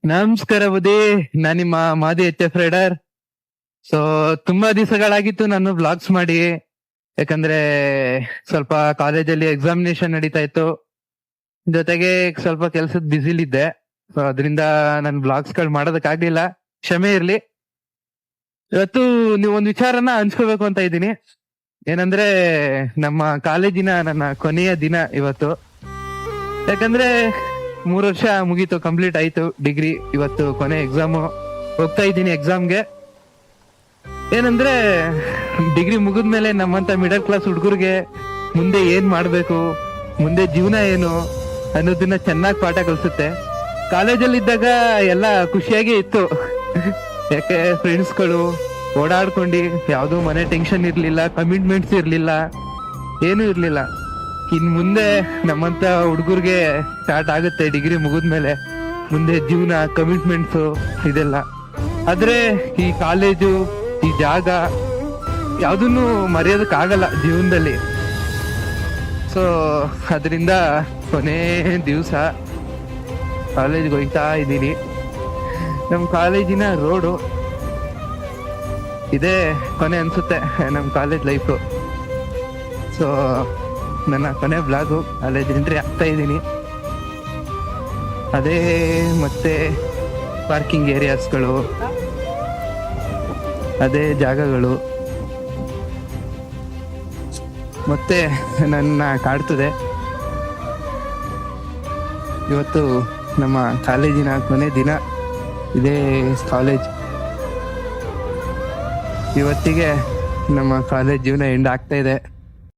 ನಮಸ್ಕಾರ ಬುದ್ಧಿ. ನಾನ್ ನಿಮ್ಮ ಮಾದಿ ಎಚ್ ರೈಡರ್. ಸೊ ತುಂಬಾ ದಿವಸಗಳಾಗಿತ್ತು ನಾನು ವ್ಲಾಗ್ಸ್ ಮಾಡಿ. ಯಾಕಂದ್ರೆ ಸ್ವಲ್ಪ ಕಾಲೇಜಲ್ಲಿ ಎಕ್ಸಾಮಿನೇಷನ್ ನಡೀತಾ ಇತ್ತು, ಜೊತೆಗೆ ಸ್ವಲ್ಪ ಕೆಲ್ಸದ ಬ್ಯುಸಿಲಿದ್ದೆ. ಸೊ ಅದರಿಂದ ನನ್ ವ್ಲಾಗ್ಸ್ ಗಳು ಮಾಡೋದಕ್ಕಾಗ್ಲಿಲ್ಲ, ಕ್ಷಮೆ ಇರ್ಲಿ. ಇವತ್ತು ನೀವು ಒಂದ್ ವಿಚಾರನ ಹಂಚ್ಕೋಬೇಕು ಅಂತ ಇದ್ದೀನಿ. ಏನಂದ್ರೆ ನಮ್ಮ ಕಾಲೇಜಿನ ನನ್ನ ಕೊನೆಯ ದಿನ ಇವತ್ತು. ಯಾಕಂದ್ರೆ 3 ವರ್ಷ ಮುಗೀತು, ಕಂಪ್ಲೀಟ್ ಆಯ್ತು ಡಿಗ್ರಿ. ಇವತ್ತು ಕೊನೆ ಎಕ್ಸಾಮು, ಹೋಗ್ತಾ ಇದ್ದೀನಿ ಎಕ್ಸಾಮ್ಗೆ. ಏನಂದ್ರೆ ಡಿಗ್ರಿ ಮುಗಿದ್ಮೇಲೆ ನಮ್ಮಂತ ಮಿಡಲ್ ಕ್ಲಾಸ್ ಹುಡುಗರಿಗೆ ಮುಂದೆ ಏನ್ ಮಾಡ್ಬೇಕು, ಮುಂದೆ ಜೀವನ ಏನು ಅನ್ನೋದನ್ನ ಚೆನ್ನಾಗಿ ಪಾಠ ಕಲಿಸುತ್ತೆ. ಕಾಲೇಜಲ್ಲಿ ಇದ್ದಾಗ ಎಲ್ಲ ಖುಷಿಯಾಗಿ ಇತ್ತು. ಯಾಕೆ ಫ್ರೆಂಡ್ಸ್ಗಳು ಓಡಾಡ್ಕೊಂಡು, ಯಾವ್ದು ಮನೆ ಟೆನ್ಷನ್ ಇರ್ಲಿಲ್ಲ, ಕಮಿಟ್ಮೆಂಟ್ಸ್ ಇರ್ಲಿಲ್ಲ, ಏನು ಇರ್ಲಿಲ್ಲ. ಇನ್ ಮುಂದೆ ನಮ್ಮಂತ ಹುಡುಗರ್ಗೆ ಸ್ಟಾರ್ಟ್ ಆಗುತ್ತೆ ಡಿಗ್ರಿ ಮುಗಿದ್ಮೇಲೆ, ಮುಂದೆ ಜೀವನ, ಕಮಿಟ್ಮೆಂಟ್ಸ್ ಇದೆಲ್ಲ. ಆದ್ರೆ ಈ ಕಾಲೇಜು, ಈ ಜಾಗ ಯಾವ್ದನ್ನು ಮರೆಯೋದಕ್ ಆಗಲ್ಲ ಜೀವನದಲ್ಲಿ. ಸೊ ಅದರಿಂದ ಕೊನೆ ದಿವಸ ಕಾಲೇಜ್ಗೆ ಹೋಗ್ತಾ ಇದ್ದೀನಿ. ನಮ್ ಕಾಲೇಜಿನ ರೋಡು ಇದೇ ಕೊನೆ ಅನ್ಸುತ್ತೆ ನಮ್ ಕಾಲೇಜ್ ಲೈಫು. ಸೊ ನನ್ನ ಕೊನೆ ಬ್ಲಾಗು, ಕಾಲೇಜ್ ಎಂಟ್ರಿ ಆಗ್ತಾ ಇದ್ದೀನಿ. ಅದೇ ಮತ್ತೆ ಪಾರ್ಕಿಂಗ್ ಏರಿಯಾಸ್ಗಳು, ಅದೇ ಜಾಗಗಳು ಮತ್ತೆ ನನ್ನ ಕಾಡ್ತದೆ. ಇವತ್ತು ನಮ್ಮ ಕಾಲೇಜಿನ ಕೊನೆ ದಿನ, ಇದೇ ಕಾಲೇಜ್. ಇವತ್ತಿಗೆ ನಮ್ಮ ಕಾಲೇಜ್ ಜೀವನ ಎಂಡ್ ಆಗ್ತಾ ಇದೆ.